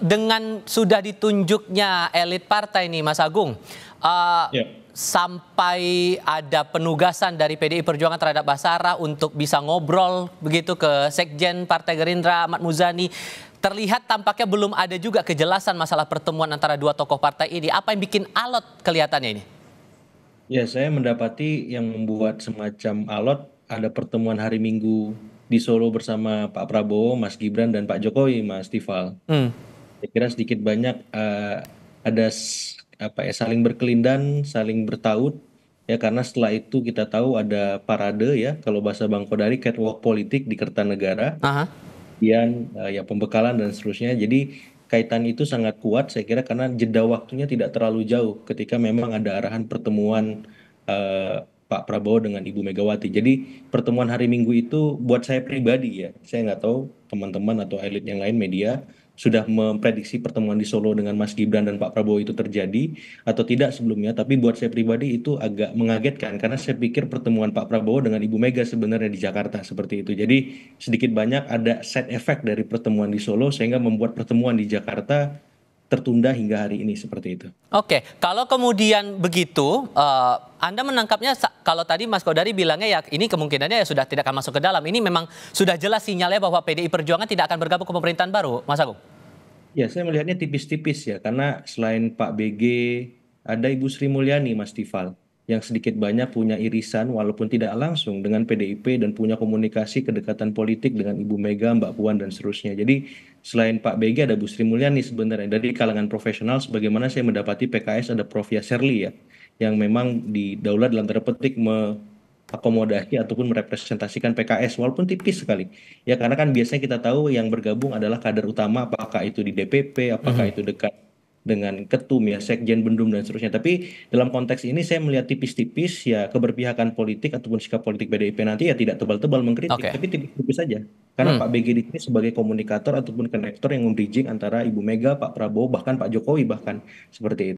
Dengan sudah ditunjuknya elit partai nih Mas Agung, Ya, sampai ada penugasan dari PDI Perjuangan terhadap Basara untuk bisa ngobrol begitu ke Sekjen Partai Gerindra Ahmad Muzani, terlihat tampaknya belum ada juga kejelasan masalah pertemuan antara dua tokoh partai ini. Apa yang bikin alot kelihatannya ini? ya, saya mendapati yang membuat semacam alot ada pertemuan hari Minggu di Solo bersama Pak Prabowo, Mas Gibran, dan Pak Jokowi, Mas Tifal. Hmm. Saya kira sedikit banyak ada apa ya, saling berkelindan, saling bertaut, ya karena setelah itu kita tahu ada parade ya, kalau bahasa Bang Kodari catwalk politik di Kertanegara. Aha. Kemudian ya pembekalan dan seterusnya. Jadi kaitan itu sangat kuat saya kira karena jeda waktunya tidak terlalu jauh ketika memang ada arahan pertemuan Pak Prabowo dengan Ibu Megawati. Jadi pertemuan hari Minggu itu buat saya pribadi ya, saya nggak tahu teman-teman atau elit yang lain media sudah memprediksi pertemuan di Solo dengan Mas Gibran dan Pak Prabowo itu terjadi atau tidak sebelumnya, tapi buat saya pribadi itu agak mengagetkan karena saya pikir pertemuan Pak Prabowo dengan Ibu Mega sebenarnya di Jakarta seperti itu. Jadi sedikit banyak ada side effect dari pertemuan di Solo sehingga membuat pertemuan di Jakarta tertunda hingga hari ini seperti itu. Oke, kalau kemudian begitu, Anda menangkapnya kalau tadi Mas Kodari bilangnya ya ini kemungkinannya ya sudah tidak akan masuk ke dalam. Ini memang sudah jelas sinyalnya bahwa PDI Perjuangan tidak akan bergabung ke pemerintahan baru, Mas Agung. Ya, saya melihatnya tipis-tipis ya, karena selain Pak BG, ada Ibu Sri Mulyani, Mas Tifal, yang sedikit banyak punya irisan walaupun tidak langsung dengan PDIP dan punya komunikasi kedekatan politik dengan Ibu Mega, Mbak Puan, dan seterusnya. Jadi selain Pak BG ada Bu Sri Mulyani sebenarnya. Dari kalangan profesional, sebagaimana saya mendapati PKS ada Prof. Yasserli ya, yang memang didaulat dalam tanda petik akomodasi ataupun merepresentasikan PKS walaupun tipis sekali ya karena kan biasanya kita tahu yang bergabung adalah kader utama apakah itu di DPP apakah Mhm. itu dekat dengan ketum ya Sekjen Bendum dan seterusnya tapi dalam konteks ini saya melihat tipis-tipis ya keberpihakan politik ataupun sikap politik PDIP nanti ya tidak tebal-tebal mengkritik Oke. tapi tipis-tipis saja karena Hmm. Pak BG di sini sebagai komunikator ataupun konektor yang membridging antara Ibu Mega, Pak Prabowo bahkan Pak Jokowi bahkan seperti itu.